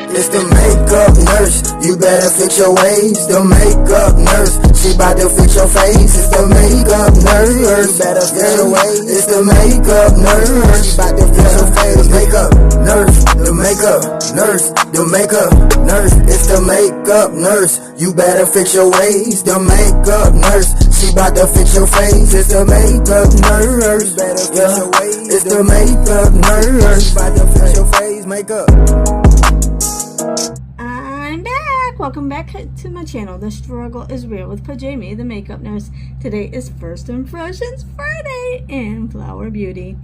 It's the makeup nurse, you better fix your ways. The makeup nurse, she bout to fix your face. It's the makeup nurse, you better fix your ways. It's the makeup nurse, she bout to fix your face. Makeup nurse, the makeup nurse, the makeup nurse. It's the makeup nurse, you better fix your ways. The makeup nurse, she bout to fix your face. It's the makeup nurse, better fix your ways. It's the makeup nurse, she bout to fix your face. Makeup. I'm back. Welcome back to my channel. The struggle is real with Pajami, the makeup nurse. Today is First Impressions Friday and Flower Beauty.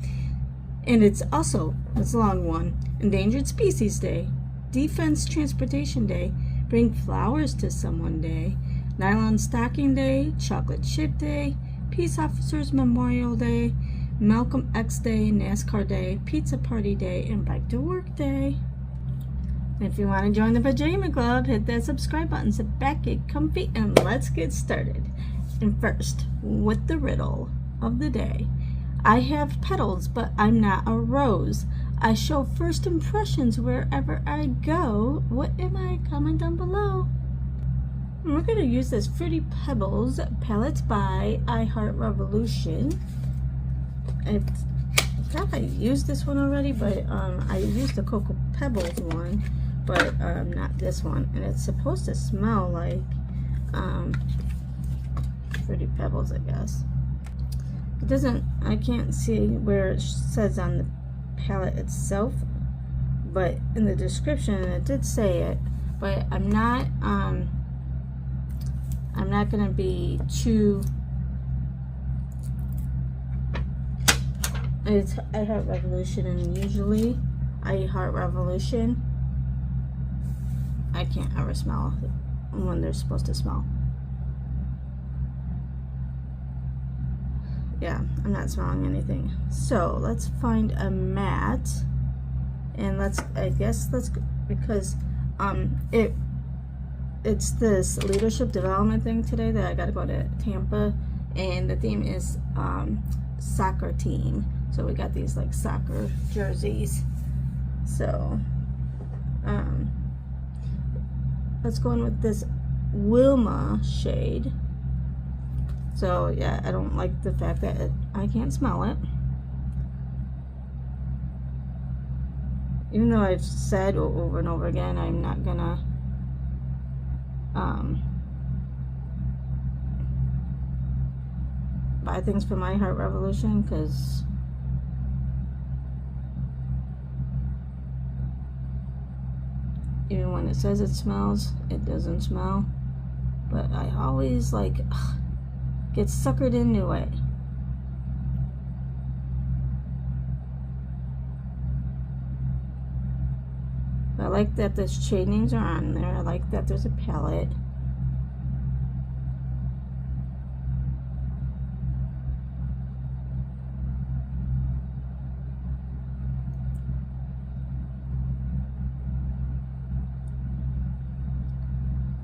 And it's also, it's a long one, Endangered Species Day, Defense Transportation Day, Bring Flowers to Someone Day, Nylon Stocking Day, Chocolate Chip Day, Peace Officers Memorial Day, Malcolm X Day, NASCAR Day, Pizza Party Day, and Bike to Work Day. If you want to join the Pajama Club, hit that subscribe button, sit back, get comfy, and let's get started. And first, with the riddle of the day. I have petals, but I'm not a rose. I show first impressions wherever I go. What am I? Comment down below. And we're going to use this Fruity Pebbles palette by I Heart Revolution. I thought I used this one already, but I used the Cocoa Pebbles one, but not this one. And it's supposed to smell like Fruity Pebbles, I guess. It doesn't, I can't see where it says on the palette itself, but in the description it did say it. But I'm not gonna be too. It's I Heart Revolution, and usually I Heart Revolution, I can't ever smell when they're supposed to smell. Yeah, I'm not smelling anything. So let's find a mat, and because it's this leadership development thing today that I gotta go to Tampa, and the theme is soccer team. So we got these like soccer jerseys. So let's go in with this Wilma shade. So yeah, I don't like the fact that I can't smell it. Even though I've said over and over again, I'm not gonna buy things from I Heart Revolution, because even when it says it smells, it doesn't smell. But I always like get suckered into it. I like that the shadings are on there. I like that there's a palette.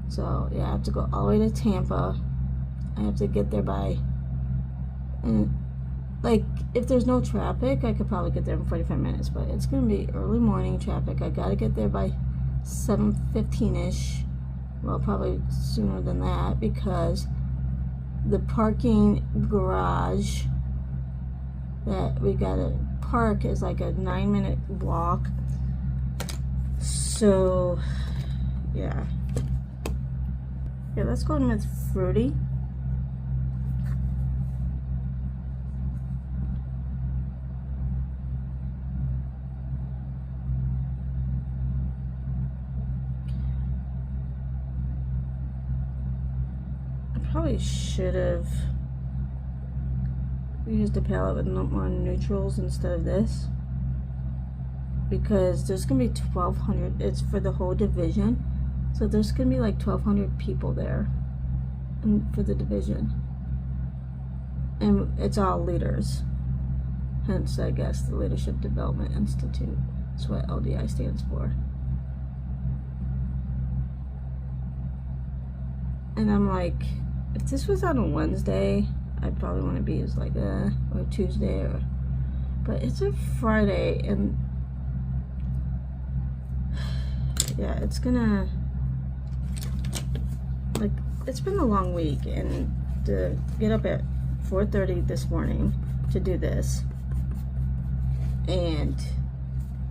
So yeah, I have to go all the way to Tampa. I have to get there by, and like if there's no traffic, I could probably get there in 45 minutes, but it's gonna be early morning traffic. I gotta get there by 7:15ish. Well, probably sooner than that, because the parking garage that we gotta park is like a 9-minute walk. So yeah, let's go in with Fruity. Probably should have used a palette with no more neutrals instead of this, because there's gonna be 1,200. It's for the whole division, so there's gonna be like 1,200 people there, and for the division, and it's all leaders. Hence, I guess the Leadership Development Institute. That's what LDI stands for. And I'm like, if this was on a Wednesday, I'd probably want to be as like or Tuesday, but it's a Friday, and yeah, it's gonna, like, it's been a long week, and to get up at 4:30 this morning to do this, and,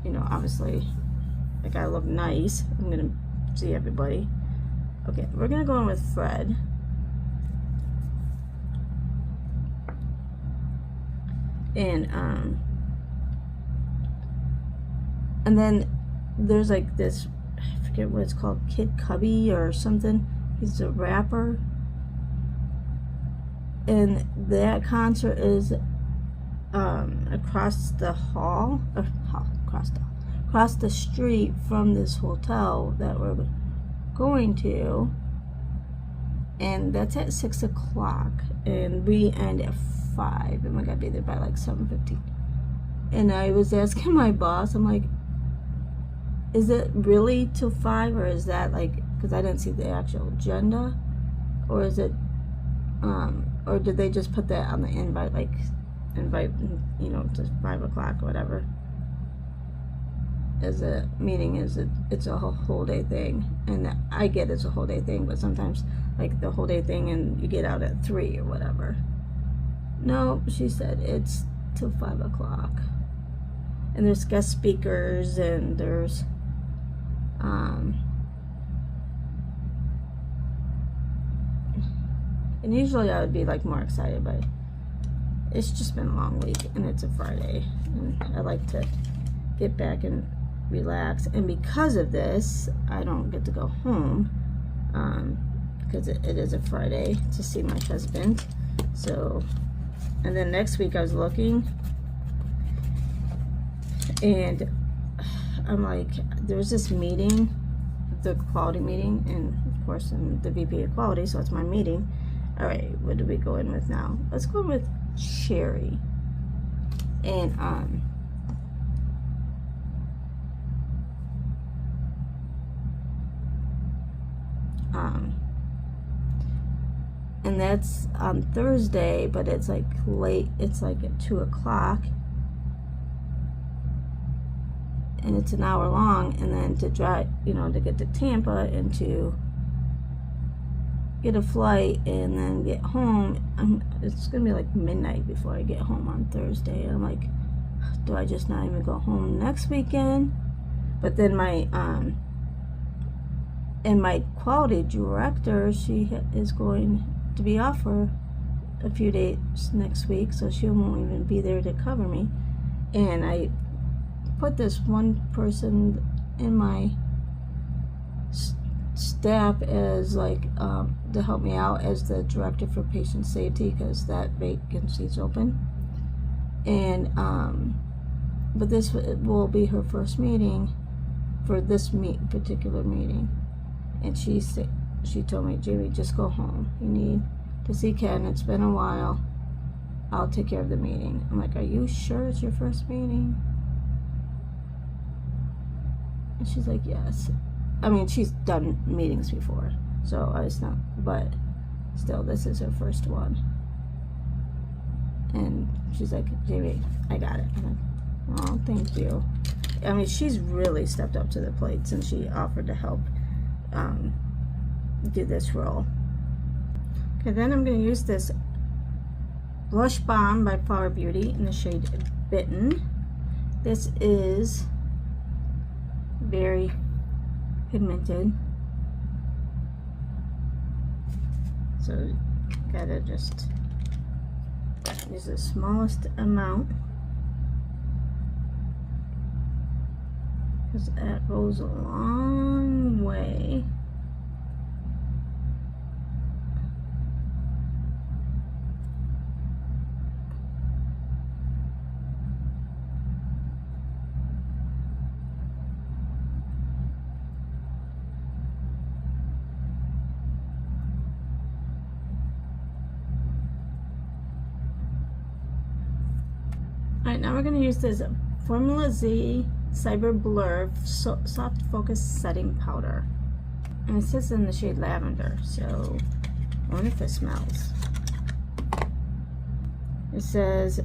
you know, obviously I gotta look nice. I'm gonna see everybody. Okay, we're gonna go in with Fred. And then there's like this, I forget what it's called, Kid Cubby or something. He's a rapper. And that concert is across the hall, or across the street from this hotel that we're going to. And that's at 6 o'clock. And we end at 5. And we gotta be there by like 7:50. And I was asking my boss, I'm like, is it really till 5, or is that like, because I didn't see the actual agenda, or is it, or did they just put that on the invite, like invite, you know, to 5 o'clock or whatever? As a meeting, it's a whole day thing, and I get it's a whole day thing, but sometimes like the whole day thing and you get out at 3 or whatever. No, she said it's till 5 o'clock, and there's guest speakers, and there's and usually I would be like more excited, but it's just been a long week, and it's a Friday, and I like to get back and relax. And because of this, I don't get to go home because it is a Friday to see my husband. So, and then next week I was looking, and I'm like, there's this meeting, the quality meeting, and of course I'm the VP of quality, so it's my meeting. All right, what do we go in with now? Let's go in with Sherry. And and that's on Thursday, but it's like late, it's like at 2 o'clock, and it's an hour long, and then to drive, you know, to get to Tampa and to get a flight and then get home, it's gonna be like midnight before I get home on Thursday. And I'm like, do I just not even go home next weekend? But then my and my quality director, she is going to be off for a few days next week, so she won't even be there to cover me. And I put this one person in my staff as like to help me out as the director for patient safety, because that vacancy is open. And but this will be her first meeting for this particular meeting. And she told me, Jamie, just go home. You need to see Ken. It's been a while. I'll take care of the meeting. I'm like, are you sure it's your first meeting? And she's like, yes. I mean, she's done meetings before, so it's not, but still, this is her first one. And she's like, Jamie, I got it. I'm like, oh, thank you. I mean, she's really stepped up to the plate since she offered to help do this role. Okay, then I'm going to use this Blush Bomb by Flower Beauty in the shade Bitten. This is very pigmented, so gotta just use the smallest amount, because that goes a long way. Alright, now we're going to use this Formula Z Cyber Blur Soft Focus Setting Powder. And it says in the shade Lavender, so I wonder if it smells. It says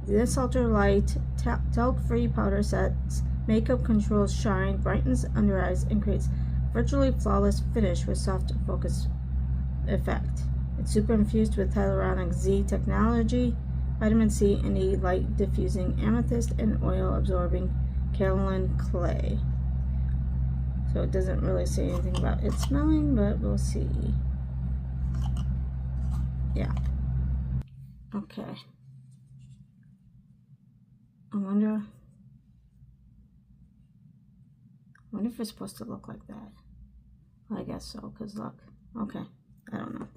this ultra light talc-free powder sets Makeup controls shine, brightens under eyes, and creates virtually flawless finish with soft focus effect. It's super infused with hyaluronic Z technology, vitamin C and E light diffusing amethyst, and oil absorbing kaolin clay. So it doesn't really say anything about it smelling, but we'll see. Yeah. Okay. I wonder if it's supposed to look like that. Well, I guess so, because look. Okay. I don't know.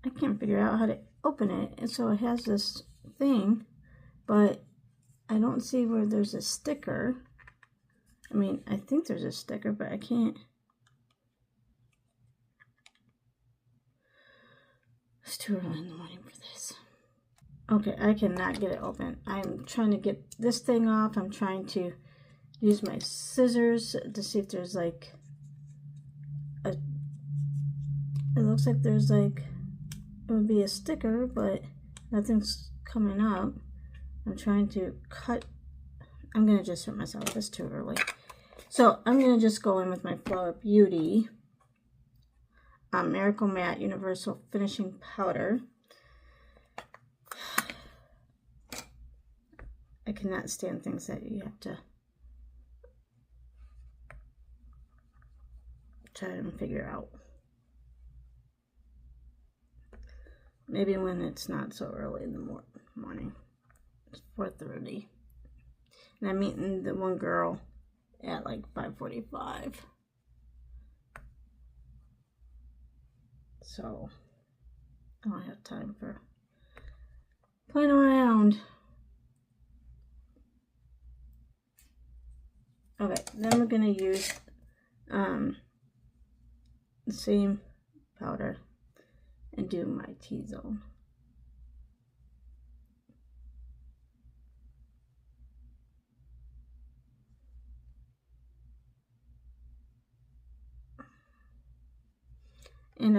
I can't figure out how to open it. And so it has this thing, but I don't see where there's a sticker. I mean, I think there's a sticker, but I can't. It's too early in the morning for this. Okay, I cannot get it open. I'm trying to get this thing off. I'm trying to use my scissors to see if there's like a, it looks like there's like, it would be a sticker, but nothing's coming up. I'm trying to cut. I'm going to just hurt myself. It's too early. So I'm going to just go in with my Flower Beauty Miracle Matte Universal Finishing Powder. I cannot stand things that you have to try and figure out. Maybe when it's not so early in the morning. It's 4:30. And I'm meeting the one girl at like 5:45. So I don't have time for playing around. Okay, then we're going to use the same powder and do my T-zone. And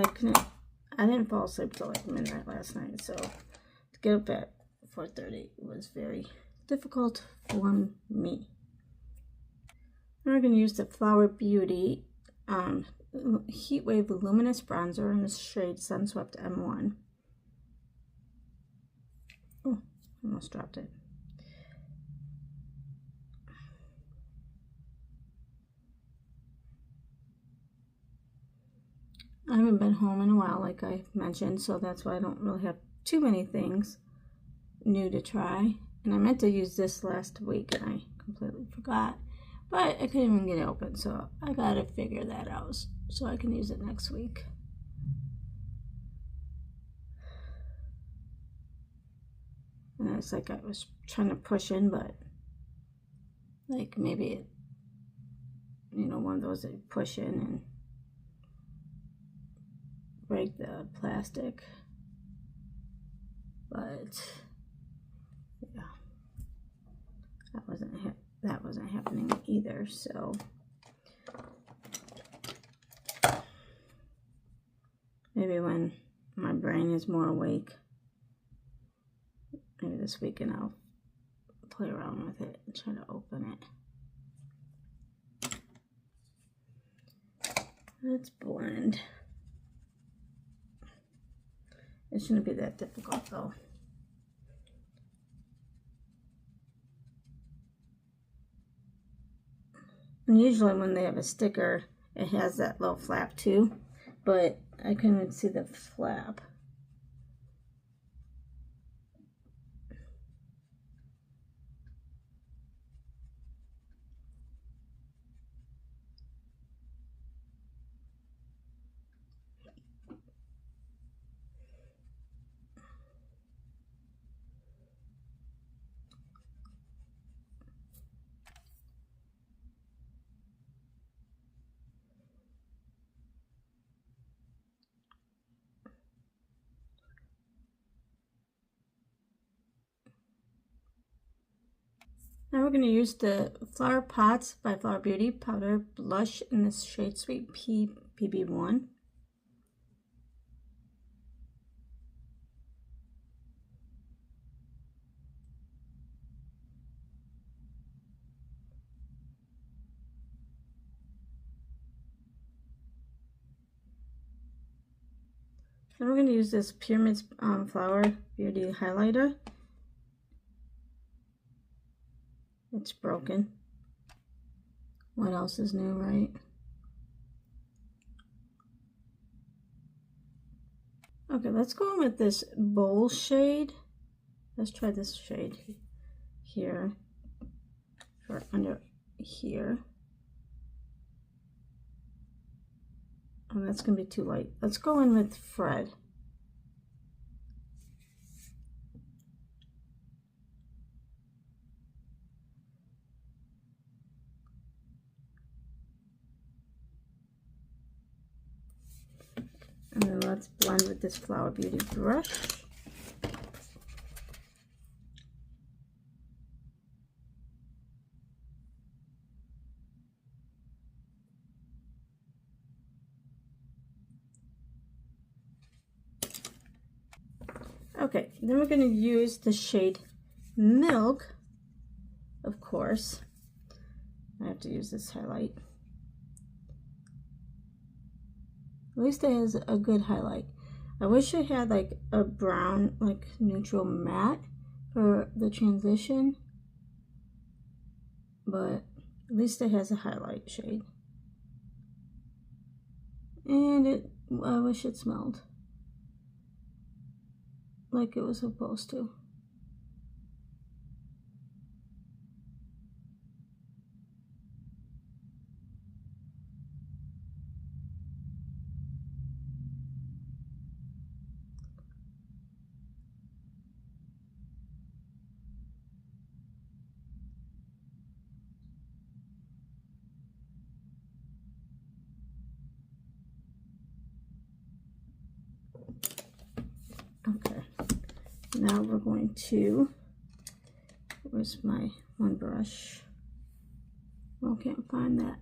I didn't fall asleep till like midnight last night, so to get up at 4:30 was very difficult for me. Now we're going to use the Flower Beauty Heat Wave Luminous Bronzer in the shade Sunswept M1. Oh, almost dropped it. I haven't been home in a while, like I mentioned, so that's why I don't really have too many things new to try. And I meant to use this last week, and I completely forgot. But I couldn't even get it open, so I gotta figure that out so I can use it next week. And it's like I was trying to push in, but like maybe it, you know, one of those that you push in and break the plastic. But yeah, that wasn't happening either. So maybe when my brain is more awake, maybe this weekend I'll play around with it and try to open it. Let's blend. It shouldn't be that difficult though. And usually when they have a sticker, it has that little flap too, but I couldn't see the flap. Now we're going to use the Flower Pots by Flower Beauty Powder Blush in this shade Sweet Pea PB1. Then we're going to use this Pyramid Flower Beauty highlighter. It's broken. What else is new, right? Okay, let's go in with this bold shade. Let's try this shade here, or under here. Oh, that's gonna be too light. Let's go in with Fred. And then let's blend with this Flower Beauty brush. Okay, then we're going to use the shade Milk, of course. I have to use this highlight. At least it has a good highlight. I wish I had like a brown, like neutral matte for the transition, but at least it has a highlight shade. And I wish it smelled like it was supposed to. Okay, now we're going to, where's my one brush? Well, can't find that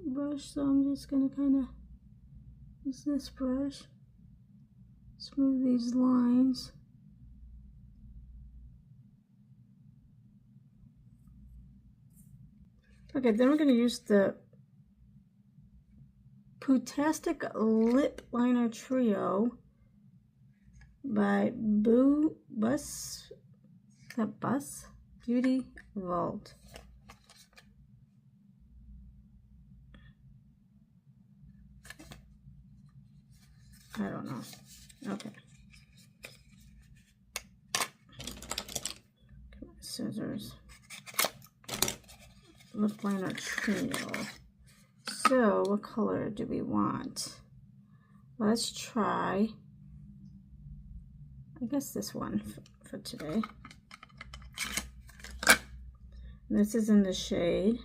brush, so I'm just gonna kind of use this brush, smooth these lines. Okay, then we're gonna use the Pootastic Lip Liner Trio by Bus Beauty Vault. I don't know. Okay. Come on, scissors. Lip liner trio. So, what color do we want? Let's try, I guess this one for today. This is in the shade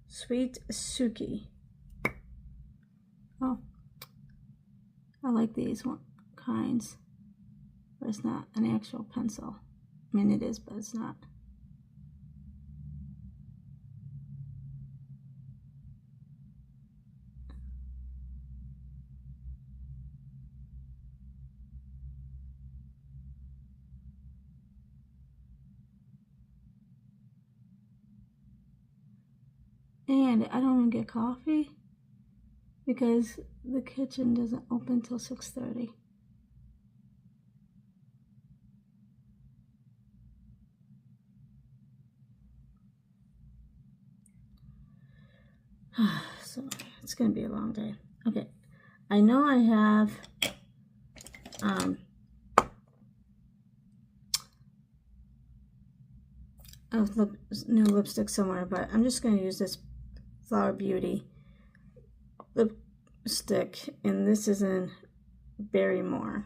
Sweet Suki. Oh, I like these kinds, but it's not an actual pencil. I mean, it is, but it's not. And I don't even get coffee because the kitchen doesn't open till 6:30. So it's gonna be a long day. Okay, I know I have a new lipstick somewhere, but I'm just gonna use this Flower Beauty lipstick, and this is in Barrymore.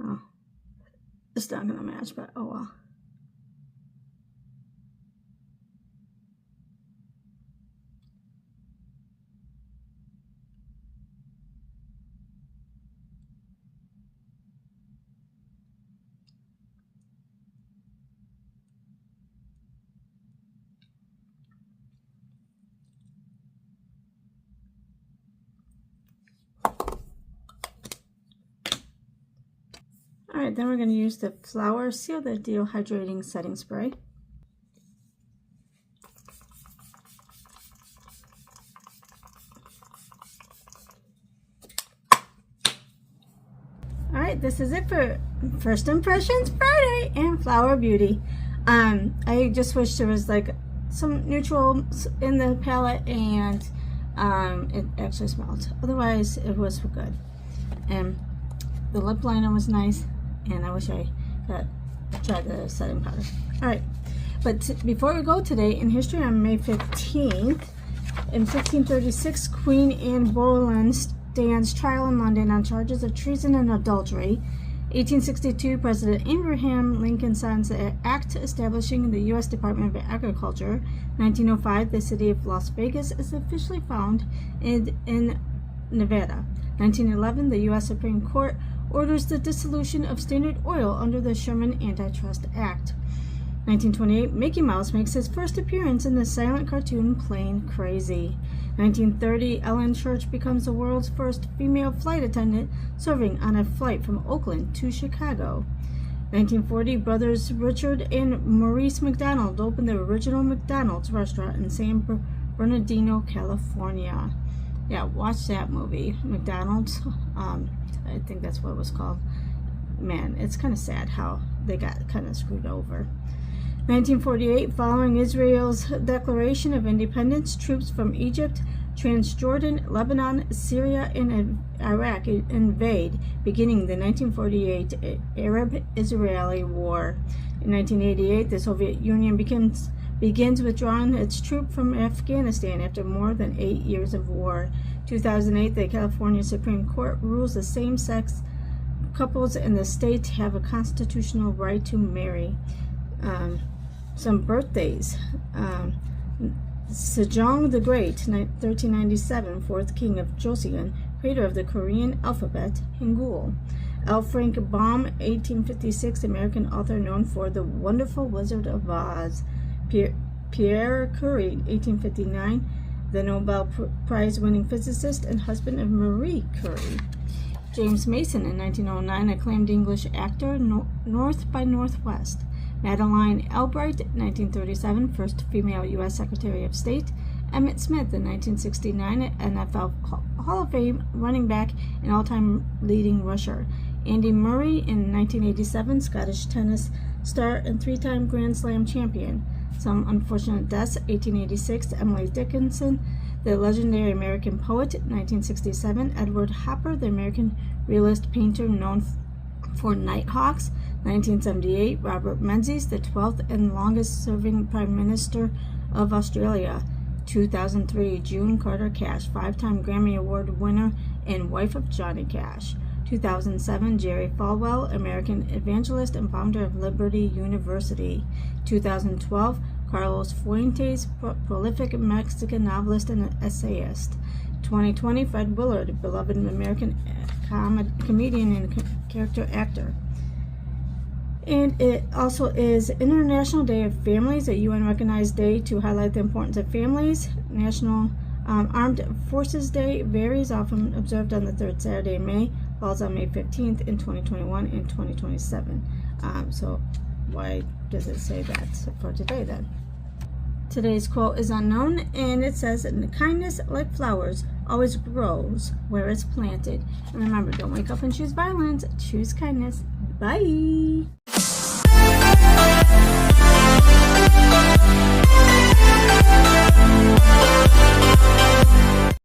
Oh, it's not gonna match, but oh well. Alright, then we're going to use the Flower Seal the Deal Hydrating Setting Spray. right, this is it for First Impressions Friday and Flower Beauty. I just wish there was like some neutral in the palette and it actually smelled. Otherwise, it was good. And the lip liner was nice, and I wish I had tried the setting powder. All right, but before we go today, in history on May 15th, in 1536, Queen Anne Boleyn stands trial in London on charges of treason and adultery. 1862, President Abraham Lincoln signs the act establishing the U.S. Department of Agriculture. 1905, the city of Las Vegas is officially found in Nevada. 1911, the U.S. Supreme Court orders the dissolution of Standard Oil under the Sherman Antitrust Act. 1928, Mickey Mouse makes his first appearance in the silent cartoon Plain Crazy. 1930, Ellen Church becomes the world's first female flight attendant, serving on a flight from Oakland to Chicago. 1940, brothers Richard and Maurice McDonald opened the original McDonald's restaurant in San Bernardino, California. Yeah, watch that movie, McDonald's. I think that's what it was called. Man, it's kind of sad how they got kind of screwed over. 1948, following Israel's declaration of independence, troops from Egypt, Transjordan, Lebanon, Syria, and Iraq invade, beginning the 1948 Arab-Israeli War. In 1988, the Soviet Union begins withdrawing its troops from Afghanistan after more than 8 years of war. 2008, the California Supreme Court rules the same-sex couples in the state have a constitutional right to marry. Some birthdays. Sejong the Great, 1397, fourth king of Joseon, creator of the Korean alphabet, Hangul. L. Frank Baum, 1856, American author known for The Wonderful Wizard of Oz. Pierre Curie, 1859, the Nobel Prize-winning physicist and husband of Marie Curie. James Mason, in 1909, acclaimed English actor, North by Northwest. Madeleine Albright, 1937, first female U.S. Secretary of State. Emmitt Smith, in 1969, NFL Hall of Fame running back and all-time leading rusher. Andy Murray, in 1987, Scottish tennis star and three-time Grand Slam champion. Some unfortunate deaths: 1886, Emily Dickinson, the legendary American poet. 1967, Edward Hopper, the American realist painter known for Nighthawks. 1978, Robert Menzies, the 12th and longest-serving Prime Minister of Australia. 2003, June Carter Cash, five-time Grammy Award winner and wife of Johnny Cash. 2007, Jerry Falwell, American evangelist and founder of Liberty University. 2012, Carlos Fuentes, prolific Mexican novelist and essayist. 2020, Fred Willard, beloved American comedian and character actor. And it also is International Day of Families, a UN-recognized day to highlight the importance of families. National Armed Forces Day varies, often observed on the third Saturday in May, falls on May 15th in 2021 and 2027. So why does it say that for today then? Today's quote is unknown, and it says, "Kindness, like flowers, always grows where it's planted." And remember, don't wake up and choose violence, choose kindness. Bye!